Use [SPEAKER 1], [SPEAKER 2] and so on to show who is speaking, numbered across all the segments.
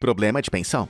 [SPEAKER 1] Problema de pensão.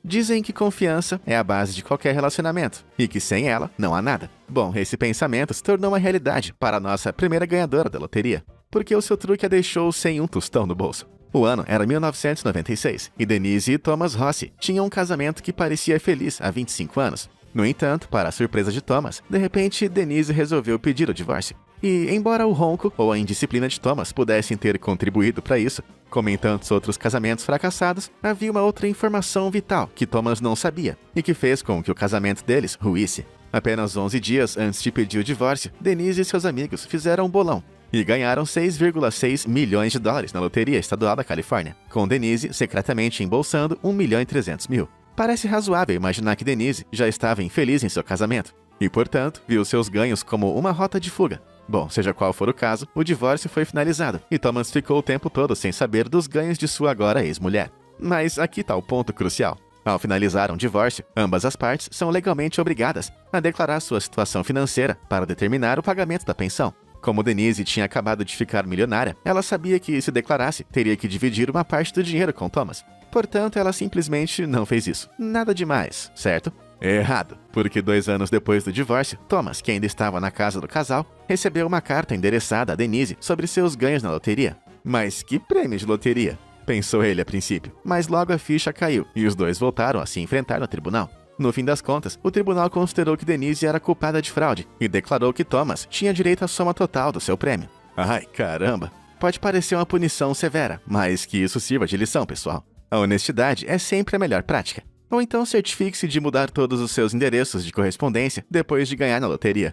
[SPEAKER 1] Dizem que confiança é a base de qualquer relacionamento e que sem ela não há nada. Bom, esse pensamento se tornou uma realidade para a nossa primeira ganhadora da loteria, porque o seu truque a deixou sem um tostão no bolso. O ano era 1996 e Denise e Thomas Rossi tinham um casamento que parecia feliz há 25 anos. No entanto, para a surpresa de Thomas, de repente Denise resolveu pedir o divórcio. E, embora o ronco ou a indisciplina de Thomas pudessem ter contribuído para isso, como em tantos outros casamentos fracassados, havia uma outra informação vital que Thomas não sabia e que fez com que o casamento deles ruísse. Apenas 11 dias antes de pedir o divórcio, Denise e seus amigos fizeram um bolão e ganharam 6,6 milhões de dólares na loteria estadual da Califórnia, com Denise secretamente embolsando 1.300.000. Parece razoável imaginar que Denise já estava infeliz em seu casamento e, portanto, viu seus ganhos como uma rota de fuga. Bom, seja qual for o caso, o divórcio foi finalizado e Thomas ficou o tempo todo sem saber dos ganhos de sua agora ex-mulher. Mas aqui está o ponto crucial. Ao finalizar um divórcio, ambas as partes são legalmente obrigadas a declarar sua situação financeira para determinar o pagamento da pensão. Como Denise tinha acabado de ficar milionária, ela sabia que, se declarasse, teria que dividir uma parte do dinheiro com Thomas. Portanto, ela simplesmente não fez isso. Nada demais, certo? Errado, porque 2 anos depois do divórcio, Thomas, que ainda estava na casa do casal, recebeu uma carta endereçada a Denise sobre seus ganhos na loteria. Mas que prêmio de loteria? Pensou ele a princípio, mas logo a ficha caiu e os dois voltaram a se enfrentar no tribunal. No fim das contas, o tribunal considerou que Denise era culpada de fraude e declarou que Thomas tinha direito à soma total do seu prêmio. Ai, caramba! Pode parecer uma punição severa, mas que isso sirva de lição, pessoal. A honestidade é sempre a melhor prática. Ou então certifique-se de mudar todos os seus endereços de correspondência depois de ganhar na loteria.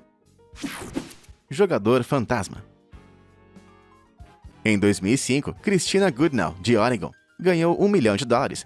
[SPEAKER 1] Jogador fantasma. Em 2005, Christina Goodnow, de Oregon, ganhou $1 milhão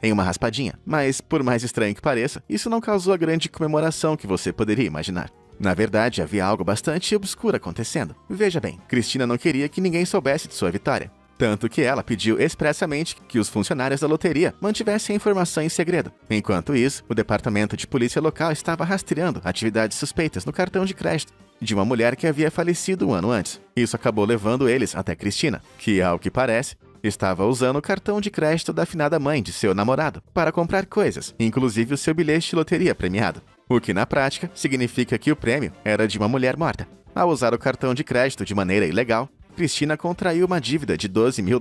[SPEAKER 1] em uma raspadinha, mas, por mais estranho que pareça, isso não causou a grande comemoração que você poderia imaginar. Na verdade, havia algo bastante obscuro acontecendo. Veja bem, Christina não queria que ninguém soubesse de sua vitória. Tanto que ela pediu expressamente que os funcionários da loteria mantivessem a informação em segredo. Enquanto isso, o departamento de polícia local estava rastreando atividades suspeitas no cartão de crédito de uma mulher que havia falecido um ano antes. Isso acabou levando eles até Christina, que, ao que parece, estava usando o cartão de crédito da finada mãe de seu namorado para comprar coisas, inclusive o seu bilhete de loteria premiado. O que, na prática, significa que o prêmio era de uma mulher morta. Ao usar o cartão de crédito de maneira ilegal, Christina contraiu uma dívida de $12 mil,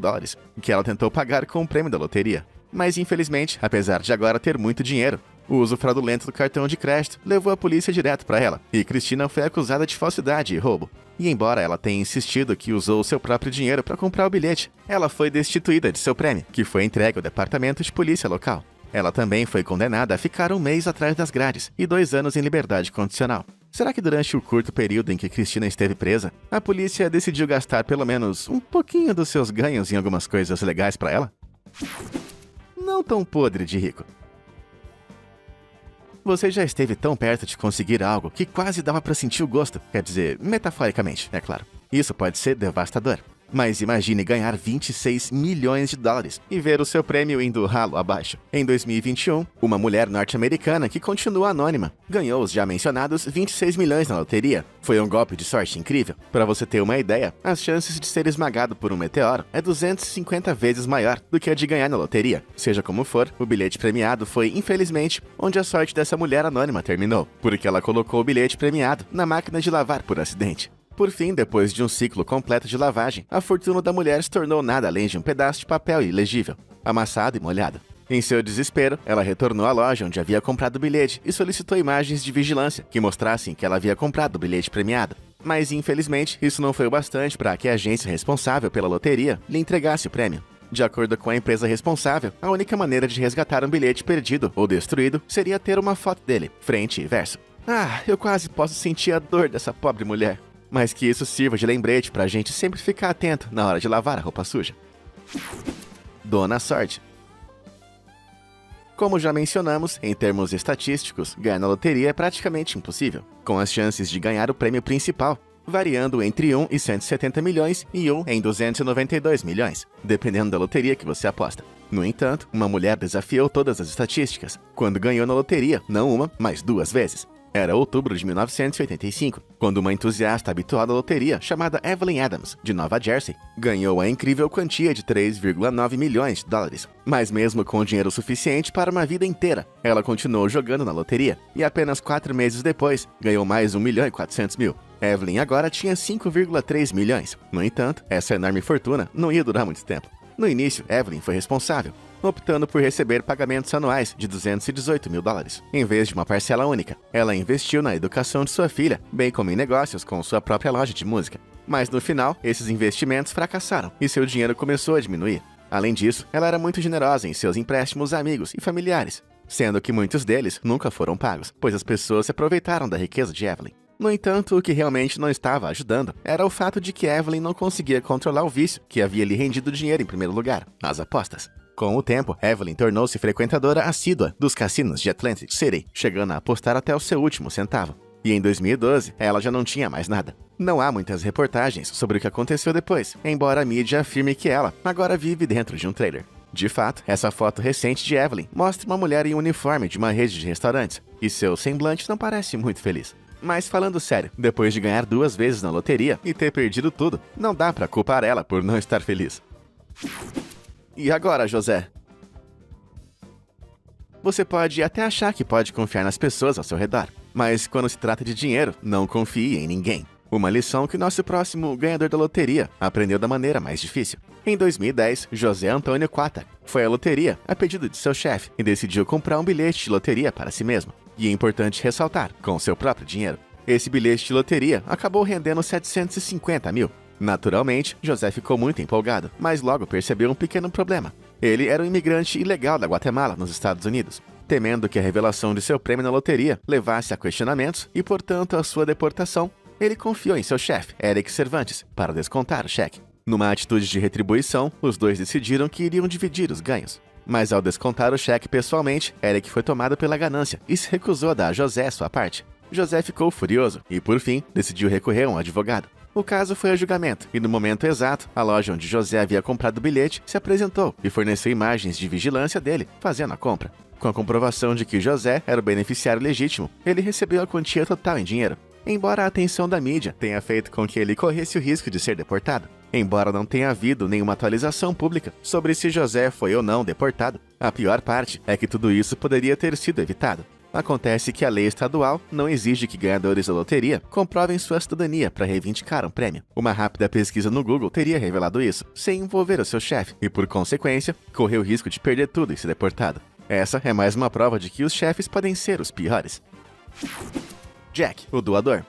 [SPEAKER 1] que ela tentou pagar com o prêmio da loteria. Mas, infelizmente, apesar de agora ter muito dinheiro, o uso fraudulento do cartão de crédito levou a polícia direto para ela, e Christina foi acusada de falsidade e roubo. E embora ela tenha insistido que usou o seu próprio dinheiro para comprar o bilhete, ela foi destituída de seu prêmio, que foi entregue ao departamento de polícia local. Ela também foi condenada a ficar 1 mês atrás das grades e 2 anos em liberdade condicional. Será que durante o curto período em que Christina esteve presa, a polícia decidiu gastar pelo menos um pouquinho dos seus ganhos em algumas coisas legais para ela? Não tão podre de rico. Você já esteve tão perto de conseguir algo que quase dava para sentir o gosto, quer dizer, metaforicamente, é claro. Isso pode ser devastador. Mas imagine ganhar $26 milhões e ver o seu prêmio indo ralo abaixo. Em 2021, uma mulher norte-americana que continua anônima ganhou os já mencionados 26 milhões na loteria. Foi um golpe de sorte incrível. Para você ter uma ideia, as chances de ser esmagado por um meteoro é 250 vezes maior do que a de ganhar na loteria. Seja como for, o bilhete premiado foi, infelizmente, onde a sorte dessa mulher anônima terminou, porque ela colocou o bilhete premiado na máquina de lavar por acidente. Por fim, depois de um ciclo completo de lavagem, a fortuna da mulher se tornou nada além de um pedaço de papel ilegível, amassado e molhado. Em seu desespero, ela retornou à loja onde havia comprado o bilhete e solicitou imagens de vigilância que mostrassem que ela havia comprado o bilhete premiado. Mas, infelizmente, isso não foi o bastante para que a agência responsável pela loteria lhe entregasse o prêmio. De acordo com a empresa responsável, a única maneira de resgatar um bilhete perdido ou destruído seria ter uma foto dele, frente e verso. Ah, eu quase posso sentir a dor dessa pobre mulher. Mas que isso sirva de lembrete pra gente sempre ficar atento na hora de lavar a roupa suja. Dona Sorte. Como já mencionamos, em termos estatísticos, ganhar na loteria é praticamente impossível, com as chances de ganhar o prêmio principal, variando entre 1 em 170 milhões e 1 em 292 milhões, dependendo da loteria que você aposta. No entanto, uma mulher desafiou todas as estatísticas, quando ganhou na loteria, não uma, mas 2 vezes. Era outubro de 1985, quando uma entusiasta habitual da loteria chamada Evelyn Adams, de Nova Jersey, ganhou a incrível quantia de 3,9 milhões de dólares. Mas mesmo com dinheiro suficiente para uma vida inteira, ela continuou jogando na loteria e apenas 4 meses depois ganhou mais 1.400.000. Evelyn agora tinha 5,3 milhões. No entanto, essa enorme fortuna não ia durar muito tempo. No início, Evelyn foi responsável, optando por receber pagamentos anuais de 218 mil dólares, em vez de uma parcela única. Ela investiu na educação de sua filha, bem como em negócios com sua própria loja de música. Mas no final, esses investimentos fracassaram e seu dinheiro começou a diminuir. Além disso, ela era muito generosa em seus empréstimos a amigos e familiares, sendo que muitos deles nunca foram pagos, pois as pessoas se aproveitaram da riqueza de Evelyn. No entanto, o que realmente não estava ajudando era o fato de que Evelyn não conseguia controlar o vício que havia lhe rendido dinheiro em primeiro lugar, as apostas. Com o tempo, Evelyn tornou-se frequentadora assídua dos cassinos de Atlantic City, chegando a apostar até o seu último centavo. E em 2012, ela já não tinha mais nada. Não há muitas reportagens sobre o que aconteceu depois, embora a mídia afirme que ela agora vive dentro de um trailer. De fato, essa foto recente de Evelyn mostra uma mulher em uniforme de uma rede de restaurantes, e seu semblante não parece muito feliz. Mas falando sério, depois de ganhar 2 vezes na loteria e ter perdido tudo, não dá pra culpar ela por não estar feliz. E agora, José? Você pode até achar que pode confiar nas pessoas ao seu redor, mas quando se trata de dinheiro, não confie em ninguém. Uma lição que nosso próximo ganhador da loteria aprendeu da maneira mais difícil. Em 2010, José Antônio Quata foi à loteria a pedido de seu chefe e decidiu comprar um bilhete de loteria para si mesmo. E é importante ressaltar, com seu próprio dinheiro. Esse bilhete de loteria acabou rendendo 750 mil. Naturalmente, José ficou muito empolgado, mas logo percebeu um pequeno problema. Ele era um imigrante ilegal da Guatemala, nos Estados Unidos. Temendo que a revelação de seu prêmio na loteria levasse a questionamentos e, portanto, a sua deportação, ele confiou em seu chefe, Eric Cervantes, para descontar o cheque. Numa atitude de retribuição, os dois decidiram que iriam dividir os ganhos. Mas ao descontar o cheque pessoalmente, Eric foi tomado pela ganância e se recusou a dar a José sua parte. José ficou furioso e, por fim, decidiu recorrer a um advogado. O caso foi a julgamento e, no momento exato, a loja onde José havia comprado o bilhete se apresentou e forneceu imagens de vigilância dele fazendo a compra. Com a comprovação de que José era o beneficiário legítimo, ele recebeu a quantia total em dinheiro. Embora a atenção da mídia tenha feito com que ele corresse o risco de ser deportado, embora não tenha havido nenhuma atualização pública sobre se José foi ou não deportado, a pior parte é que tudo isso poderia ter sido evitado. Acontece que a lei estadual não exige que ganhadores da loteria comprovem sua cidadania para reivindicar um prêmio. Uma rápida pesquisa no Google teria revelado isso, sem envolver o seu chefe, e por consequência, correu o risco de perder tudo e ser deportado. Essa é mais uma prova de que os chefes podem ser os piores. Jack, o doador.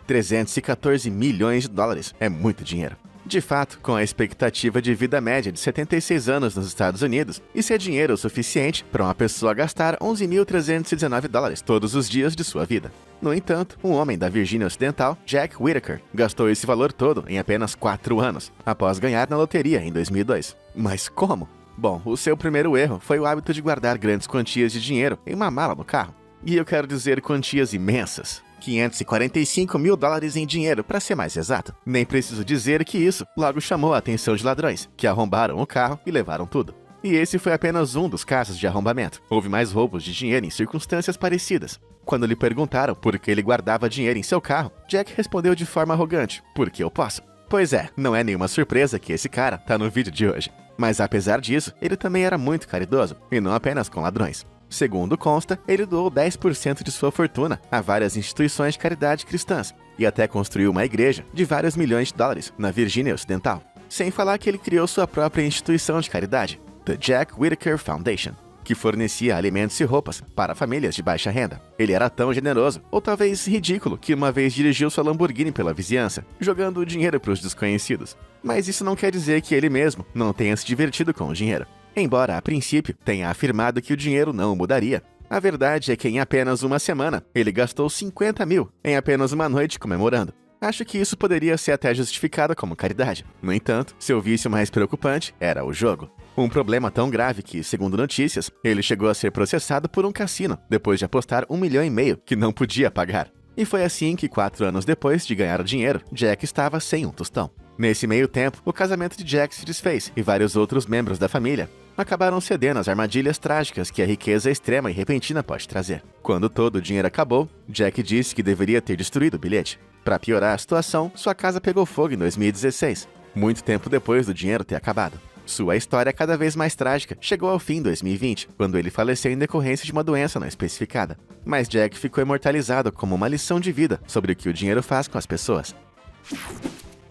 [SPEAKER 1] 314 milhões de dólares é muito dinheiro. De fato, com a expectativa de vida média de 76 anos nos Estados Unidos, isso é dinheiro o suficiente para uma pessoa gastar 11.319 dólares todos os dias de sua vida. No entanto, um homem da Virgínia Ocidental, Jack Whittaker, gastou esse valor todo em apenas 4 anos, após ganhar na loteria em 2002. Mas como? Bom, o seu primeiro erro foi o hábito de guardar grandes quantias de dinheiro em uma mala no carro. E eu quero dizer quantias imensas. 545 mil dólares em dinheiro, para ser mais exato. Nem preciso dizer que isso logo chamou a atenção de ladrões, que arrombaram o carro e levaram tudo. E esse foi apenas um dos casos de arrombamento. Houve mais roubos de dinheiro em circunstâncias parecidas. Quando lhe perguntaram por que ele guardava dinheiro em seu carro, Jack respondeu de forma arrogante: porque eu posso. Pois é, não é nenhuma surpresa que esse cara tá no vídeo de hoje. Mas apesar disso, ele também era muito caridoso, e não apenas com ladrões. Segundo consta, ele doou 10% de sua fortuna a várias instituições de caridade cristãs e até construiu uma igreja de vários milhões de dólares na Virgínia Ocidental. Sem falar que ele criou sua própria instituição de caridade, The Jack Whittaker Foundation, que fornecia alimentos e roupas para famílias de baixa renda. Ele era tão generoso, ou talvez ridículo, que uma vez dirigiu sua Lamborghini pela vizinhança, jogando o dinheiro para os desconhecidos. Mas isso não quer dizer que ele mesmo não tenha se divertido com o dinheiro. Embora, a princípio, tenha afirmado que o dinheiro não o mudaria. A verdade é que em apenas uma semana, ele gastou 50 mil em apenas uma noite comemorando. Acho que isso poderia ser até justificado como caridade. No entanto, seu vício mais preocupante era o jogo. Um problema tão grave que, segundo notícias, ele chegou a ser processado por um cassino, depois de apostar 1,5 milhão que não podia pagar. E foi assim que, 4 anos depois de ganhar o dinheiro, Jack estava sem um tostão. Nesse meio tempo, o casamento de Jack se desfez e vários outros membros da família acabaram cedendo às armadilhas trágicas que a riqueza extrema e repentina pode trazer. Quando todo o dinheiro acabou, Jack disse que deveria ter destruído o bilhete. Para piorar a situação, sua casa pegou fogo em 2016, muito tempo depois do dinheiro ter acabado. Sua história, cada vez mais trágica, chegou ao fim em 2020, quando ele faleceu em decorrência de uma doença não especificada. Mas Jack ficou imortalizado como uma lição de vida sobre o que o dinheiro faz com as pessoas.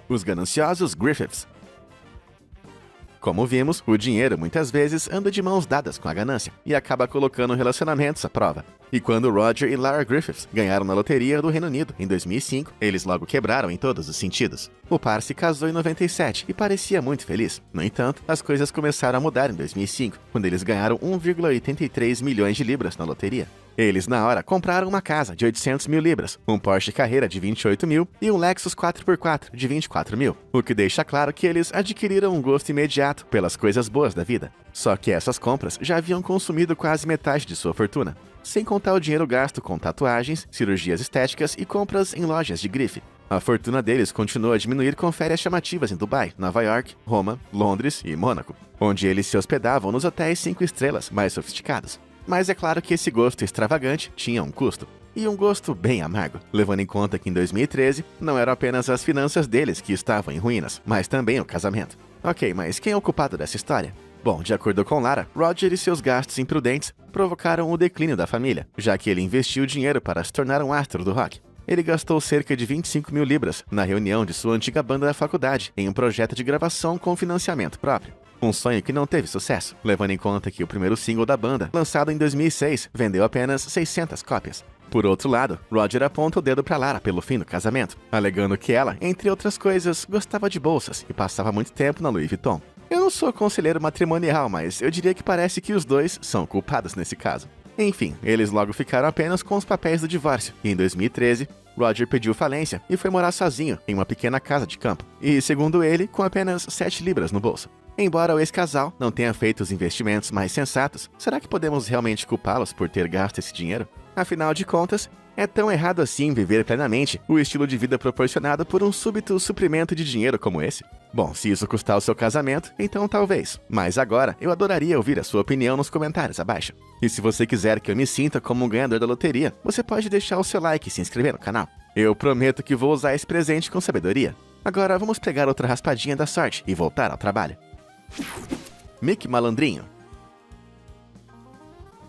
[SPEAKER 1] Os gananciosos Griffiths. Como vimos, o dinheiro muitas vezes anda de mãos dadas com a ganância e acaba colocando relacionamentos à prova. E quando Roger e Lara Griffiths ganharam na loteria do Reino Unido em 2005, eles logo quebraram em todos os sentidos. O par se casou em 97 e parecia muito feliz. No entanto, as coisas começaram a mudar em 2005, quando eles ganharam 1,83 milhões de libras na loteria. Eles, na hora, compraram uma casa de 800 mil libras, um Porsche Carrera de 28 mil e um Lexus 4x4 de 24 mil, o que deixa claro que eles adquiriram um gosto imediato pelas coisas boas da vida. Só que essas compras já haviam consumido quase metade de sua fortuna, sem contar o dinheiro gasto com tatuagens, cirurgias estéticas e compras em lojas de grife. A fortuna deles continuou a diminuir com férias chamativas em Dubai, Nova York, Roma, Londres e Mônaco, onde eles se hospedavam nos hotéis 5 estrelas mais sofisticados. Mas é claro que esse gosto extravagante tinha um custo. E um gosto bem amargo, levando em conta que em 2013 não eram apenas as finanças deles que estavam em ruínas, mas também o casamento. Ok, mas quem é o culpado dessa história? Bom, de acordo com Lara, Roger e seus gastos imprudentes provocaram o declínio da família, já que ele investiu dinheiro para se tornar um astro do rock. Ele gastou cerca de 25 mil libras na reunião de sua antiga banda da faculdade em um projeto de gravação com financiamento próprio. Um sonho que não teve sucesso, levando em conta que o primeiro single da banda, lançado em 2006, vendeu apenas 600 cópias. Por outro lado, Roger aponta o dedo para Lara pelo fim do casamento, alegando que ela, entre outras coisas, gostava de bolsas e passava muito tempo na Louis Vuitton. Eu não sou conselheiro matrimonial, mas eu diria que parece que os dois são culpados nesse caso. Enfim, eles logo ficaram apenas com os papéis do divórcio, e em 2013, Roger pediu falência e foi morar sozinho em uma pequena casa de campo, e, segundo ele, com apenas 7 libras no bolso. Embora o ex-casal não tenha feito os investimentos mais sensatos, será que podemos realmente culpá-los por ter gasto esse dinheiro? Afinal de contas, é tão errado assim viver plenamente o estilo de vida proporcionado por um súbito suprimento de dinheiro como esse? Bom, se isso custar o seu casamento, então talvez. Mas agora, eu adoraria ouvir a sua opinião nos comentários abaixo. E se você quiser que eu me sinta como um ganhador da loteria, você pode deixar o seu like e se inscrever no canal. Eu prometo que vou usar esse presente com sabedoria. Agora vamos pegar outra raspadinha da sorte e voltar ao trabalho. Mick Malandrinho.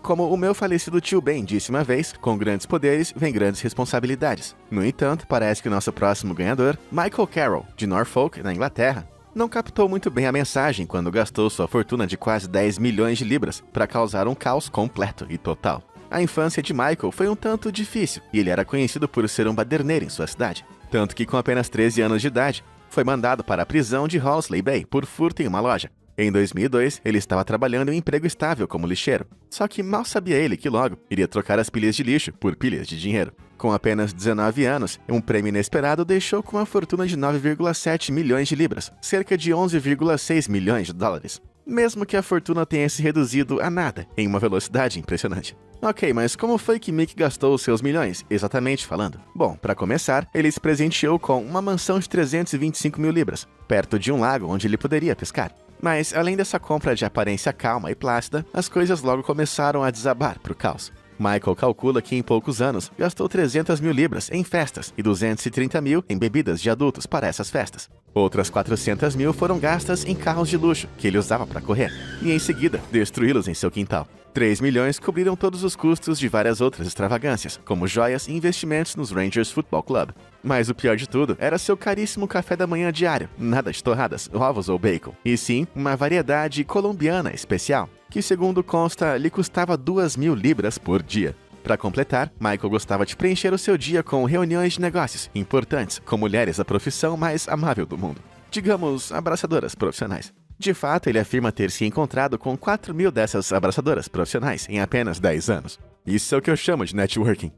[SPEAKER 1] Como o meu falecido tio Ben disse uma vez, com grandes poderes vem grandes responsabilidades. No entanto, parece que o nosso próximo ganhador, Michael Carroll, de Norfolk, na Inglaterra, não captou muito bem a mensagem quando gastou sua fortuna de quase 10 milhões de libras para causar um caos completo e total. A infância de Michael foi um tanto difícil e ele era conhecido por ser um baderneiro em sua cidade. Tanto que com apenas 13 anos de idade, foi mandado para a prisão de Hounslow Bay por furto em uma loja. Em 2002, ele estava trabalhando em um emprego estável como lixeiro. Só que mal sabia ele que logo iria trocar as pilhas de lixo por pilhas de dinheiro. Com apenas 19 anos, um prêmio inesperado deixou com uma fortuna de 9,7 milhões de libras, cerca de 11,6 milhões de dólares. Mesmo que a fortuna tenha se reduzido a nada, em uma velocidade impressionante. Ok, mas como foi que Mick gastou os seus milhões, exatamente falando? Bom, para começar, ele se presenteou com uma mansão de 325 mil libras, perto de um lago onde ele poderia pescar. Mas, além dessa compra de aparência calma e plácida, as coisas logo começaram a desabar pro caos. Michael calcula que em poucos anos gastou 300 mil libras em festas e 230 mil em bebidas de adultos para essas festas. Outras 400 mil foram gastas em carros de luxo que ele usava para correr, e em seguida destruí-los em seu quintal. 3 milhões cobriram todos os custos de várias outras extravagâncias, como joias e investimentos nos Rangers Football Club. Mas o pior de tudo era seu caríssimo café da manhã diário, nada de torradas, ovos ou bacon, e sim uma variedade colombiana especial, que segundo consta lhe custava 2.000 libras por dia. Para completar, Michael gostava de preencher o seu dia com reuniões de negócios importantes com mulheres da profissão mais amável do mundo. Digamos, abraçadoras profissionais. De fato, ele afirma ter se encontrado com 4.000 dessas abraçadoras profissionais em apenas 10 anos. Isso é o que eu chamo de networking.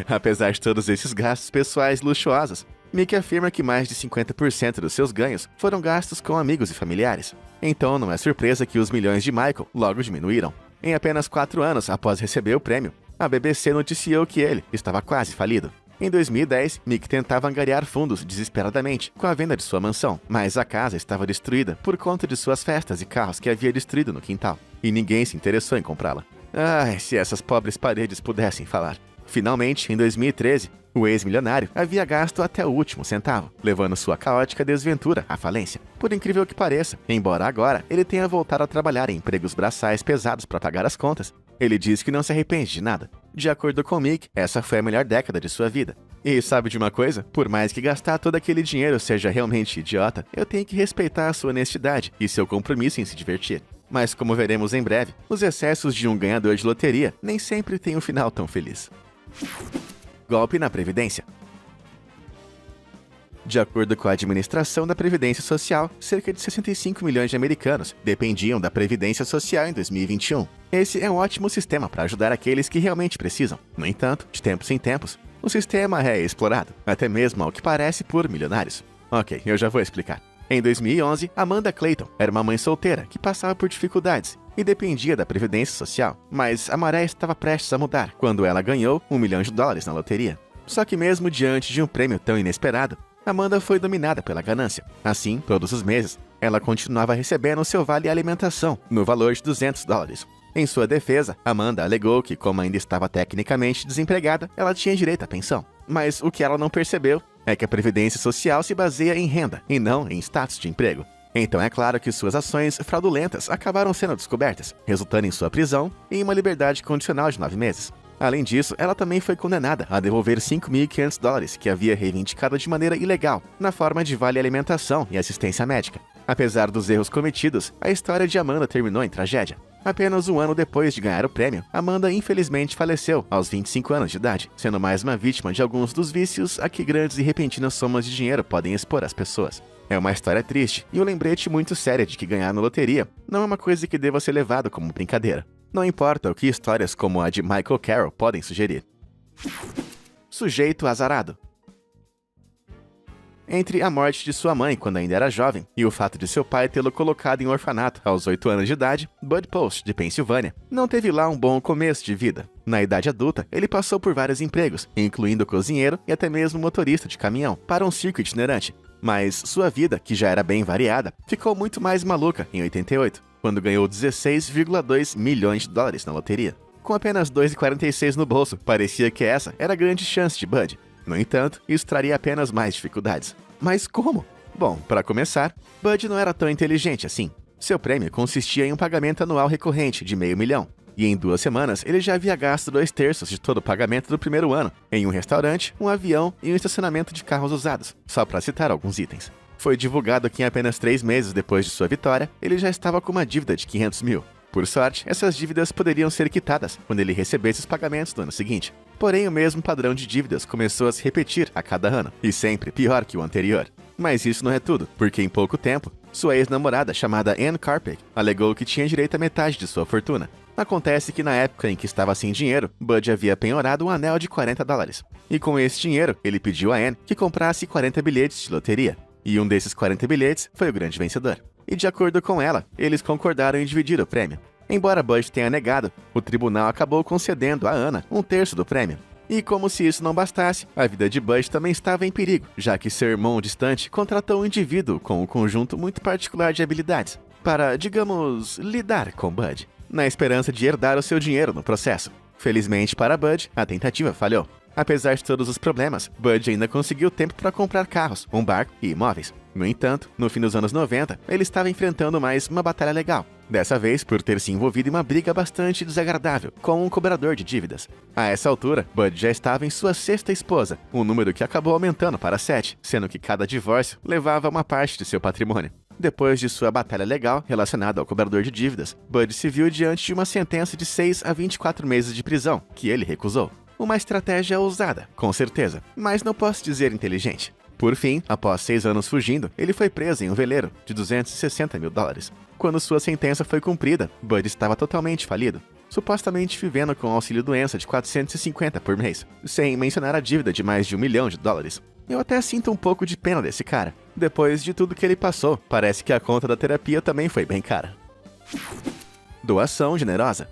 [SPEAKER 1] Apesar de todos esses gastos pessoais luxuosos, Mick afirma que mais de 50% dos seus ganhos foram gastos com amigos e familiares. Então não é surpresa que os milhões de Michael logo diminuíram. Em apenas 4 anos após receber o prêmio, a BBC noticiou que ele estava quase falido. Em 2010, Mick tentava angariar fundos desesperadamente com a venda de sua mansão, mas a casa estava destruída por conta de suas festas e carros que havia destruído no quintal, e ninguém se interessou em comprá-la. Ai, se essas pobres paredes pudessem falar. Finalmente, em 2013, o ex-milionário havia gasto até o último centavo, levando sua caótica desventura à falência. Por incrível que pareça, embora agora ele tenha voltado a trabalhar em empregos braçais pesados para pagar as contas, ele diz que não se arrepende de nada. De acordo com Mick, essa foi a melhor década de sua vida. E sabe de uma coisa? Por mais que gastar todo aquele dinheiro seja realmente idiota, eu tenho que respeitar a sua honestidade e seu compromisso em se divertir. Mas como veremos em breve, os excessos de um ganhador de loteria nem sempre têm um final tão feliz. Golpe na Previdência. De acordo com a administração da Previdência Social, cerca de 65 milhões de americanos dependiam da Previdência Social em 2021. Esse é um ótimo sistema para ajudar aqueles que realmente precisam. No entanto, de tempos em tempos, o sistema é explorado, até mesmo ao que parece por milionários. Ok, eu já vou explicar. Em 2011, Amanda Clayton era uma mãe solteira que passava por dificuldades e dependia da Previdência Social, mas a maré estava prestes a mudar quando ela ganhou $1 milhão na loteria. Só que mesmo diante de um prêmio tão inesperado, Amanda foi dominada pela ganância. Assim, todos os meses, ela continuava recebendo seu vale-alimentação, no valor de $200. Em sua defesa, Amanda alegou que, como ainda estava tecnicamente desempregada, ela tinha direito à pensão. Mas o que ela não percebeu é que a Previdência Social se baseia em renda e não em status de emprego. Então é claro que suas ações fraudulentas acabaram sendo descobertas, resultando em sua prisão e em uma liberdade condicional de 9 meses. Além disso, ela também foi condenada a devolver $5.500 que havia reivindicado de maneira ilegal, na forma de vale-alimentação e assistência médica. Apesar dos erros cometidos, a história de Amanda terminou em tragédia. Apenas um ano depois de ganhar o prêmio, Amanda infelizmente faleceu aos 25 anos de idade, sendo mais uma vítima de alguns dos vícios a que grandes e repentinas somas de dinheiro podem expor as pessoas. É uma história triste e um lembrete muito sério de que ganhar na loteria não é uma coisa que deva ser levado como brincadeira. Não importa o que histórias como a de Michael Carroll podem sugerir. Sujeito azarado. Entre a morte de sua mãe quando ainda era jovem e o fato de seu pai tê-lo colocado em orfanato aos 8 anos de idade, Bud Post, de Pensilvânia, não teve lá um bom começo de vida. Na idade adulta, ele passou por vários empregos, incluindo cozinheiro e até mesmo motorista de caminhão, para um circo itinerante. Mas sua vida, que já era bem variada, ficou muito mais maluca em 88, quando ganhou $16,2 milhões na loteria. Com apenas $2,46 no bolso, parecia que essa era a grande chance de Bud. No entanto, isso traria apenas mais dificuldades. Mas como? Bom, para começar, Bud não era tão inteligente assim. Seu prêmio consistia em um pagamento anual recorrente de $500 mil, e em 2 semanas ele já havia gasto 2/3 de todo o pagamento do primeiro ano, em um restaurante, um avião e um estacionamento de carros usados, só para citar alguns itens. Foi divulgado que em apenas 3 meses depois de sua vitória, ele já estava com uma dívida de $500 mil. Por sorte, essas dívidas poderiam ser quitadas quando ele recebesse os pagamentos do ano seguinte. Porém, o mesmo padrão de dívidas começou a se repetir a cada ano, e sempre pior que o anterior. Mas isso não é tudo, porque em pouco tempo, sua ex-namorada, chamada Ann Carpeg, alegou que tinha direito à metade de sua fortuna. Acontece que na época em que estava sem dinheiro, Bud havia penhorado um anel de $40. E com esse dinheiro, ele pediu a Ann que comprasse 40 bilhetes de loteria. E um desses 40 bilhetes foi o grande vencedor. E de acordo com ela, eles concordaram em dividir o prêmio. Embora Bud tenha negado, o tribunal acabou concedendo a Anna 1/3 do prêmio. E como se isso não bastasse, a vida de Bud também estava em perigo, já que seu irmão distante contratou um indivíduo com um conjunto muito particular de habilidades para, digamos, lidar com Bud, na esperança de herdar o seu dinheiro no processo. Felizmente para Bud, a tentativa falhou. Apesar de todos os problemas, Bud ainda conseguiu tempo para comprar carros, um barco e imóveis. No entanto, no fim dos anos 90, ele estava enfrentando mais uma batalha legal. Dessa vez por ter se envolvido em uma briga bastante desagradável com um cobrador de dívidas. A essa altura, Bud já estava em sua 6ª esposa, um número que acabou aumentando para 7, sendo que cada divórcio levava uma parte de seu patrimônio. Depois de sua batalha legal relacionada ao cobrador de dívidas, Bud se viu diante de uma sentença de 6 a 24 meses de prisão, que ele recusou. Uma estratégia ousada, com certeza, mas não posso dizer inteligente. Por fim, após 6 anos fugindo, ele foi preso em um veleiro de $260 mil. Quando sua sentença foi cumprida, Bud estava totalmente falido, supostamente vivendo com auxílio-doença de $450 por mês, sem mencionar a dívida de mais de $1 milhão. Eu até sinto um pouco de pena desse cara. Depois de tudo que ele passou, parece que a conta da terapia também foi bem cara. Doação generosa.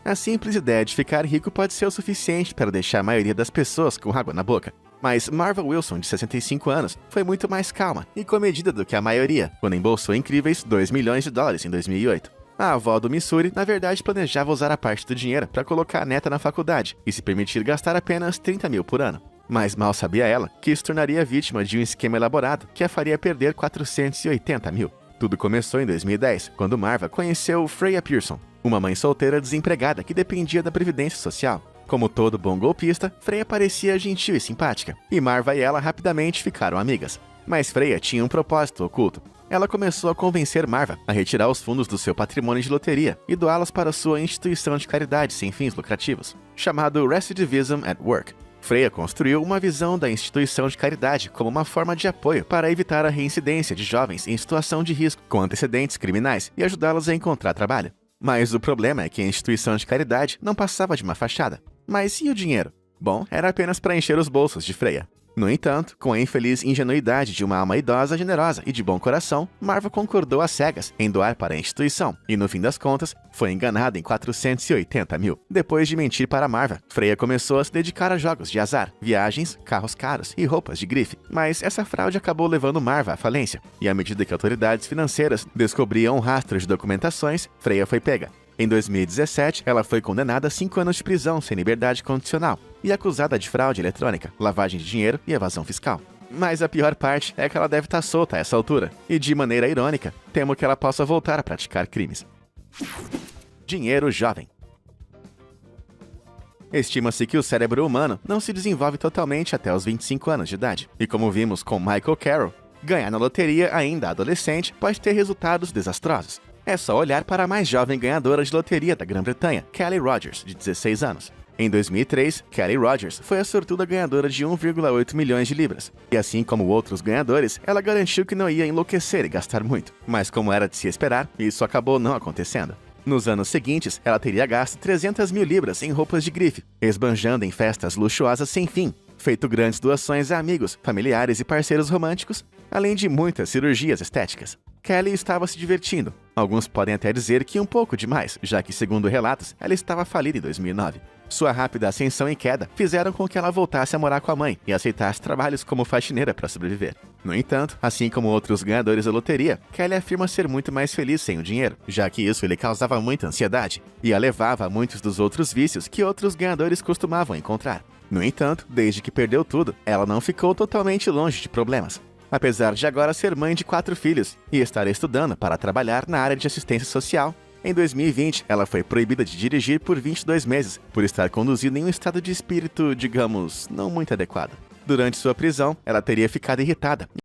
[SPEAKER 1] A simples ideia de ficar rico pode ser o suficiente para deixar a maioria das pessoas com água na boca. Mas Marva Wilson, de 65 anos, foi muito mais calma e comedida do que a maioria, quando embolsou incríveis $2 milhões em 2008. A avó do Missouri, na verdade, planejava usar a parte do dinheiro para colocar a neta na faculdade e se permitir gastar apenas $30 mil por ano. Mas mal sabia ela que se tornaria vítima de um esquema elaborado que a faria perder $480 mil. Tudo começou em 2010, quando Marva conheceu Freya Pearson, uma mãe solteira desempregada que dependia da Previdência Social. Como todo bom golpista, Freya parecia gentil e simpática, e Marva e ela rapidamente ficaram amigas. Mas Freya tinha um propósito oculto. Ela começou a convencer Marva a retirar os fundos do seu patrimônio de loteria e doá-los para sua instituição de caridade sem fins lucrativos, chamado Recidivism at Work. Freya construiu uma visão da instituição de caridade como uma forma de apoio para evitar a reincidência de jovens em situação de risco com antecedentes criminais e ajudá-los a encontrar trabalho. Mas o problema é que a instituição de caridade não passava de uma fachada. Mas e o dinheiro? Bom, era apenas para encher os bolsos de Freya. No entanto, com a infeliz ingenuidade de uma alma idosa, generosa e de bom coração, Marva concordou às cegas em doar para a instituição e, no fim das contas, foi enganada em $480 mil. Depois de mentir para Marva, Freya começou a se dedicar a jogos de azar, viagens, carros caros e roupas de grife. Mas essa fraude acabou levando Marva à falência, e à medida que autoridades financeiras descobriam rastros de documentações, Freya foi pega. Em 2017, ela foi condenada a 5 anos de prisão sem liberdade condicional e acusada de fraude eletrônica, lavagem de dinheiro e evasão fiscal. Mas a pior parte é que ela deve estar solta a essa altura, e de maneira irônica, temo que ela possa voltar a praticar crimes. Dinheiro jovem. Estima-se que o cérebro humano não se desenvolve totalmente até os 25 anos de idade, e como vimos com Michael Carroll, ganhar na loteria ainda adolescente pode ter resultados desastrosos. É só olhar para a mais jovem ganhadora de loteria da Grã-Bretanha, Kelly Rogers, de 16 anos. Em 2003, Kelly Rogers foi a sortuda ganhadora de 1,8 milhões de libras. E assim como outros ganhadores, ela garantiu que não ia enlouquecer e gastar muito. Mas como era de se esperar, isso acabou não acontecendo. Nos anos seguintes, ela teria gasto 300 mil libras em roupas de grife, esbanjando em festas luxuosas sem fim, feito grandes doações a amigos, familiares e parceiros românticos, além de muitas cirurgias estéticas. Kelly estava se divertindo. Alguns podem até dizer que um pouco demais, já que, segundo relatos, ela estava falida em 2009. Sua rápida ascensão e queda fizeram com que ela voltasse a morar com a mãe e aceitasse trabalhos como faxineira para sobreviver. No entanto, assim como outros ganhadores da loteria, Kelly afirma ser muito mais feliz sem o dinheiro, já que isso lhe causava muita ansiedade e a levava a muitos dos outros vícios que outros ganhadores costumavam encontrar. No entanto, desde que perdeu tudo, ela não ficou totalmente longe de problemas. Apesar de agora ser mãe de 4 filhos e estar estudando para trabalhar na área de assistência social, em 2020 ela foi proibida de dirigir por 22 meses por estar conduzindo em um estado de espírito, digamos, não muito adequado. Durante sua prisão, ela teria ficado irritada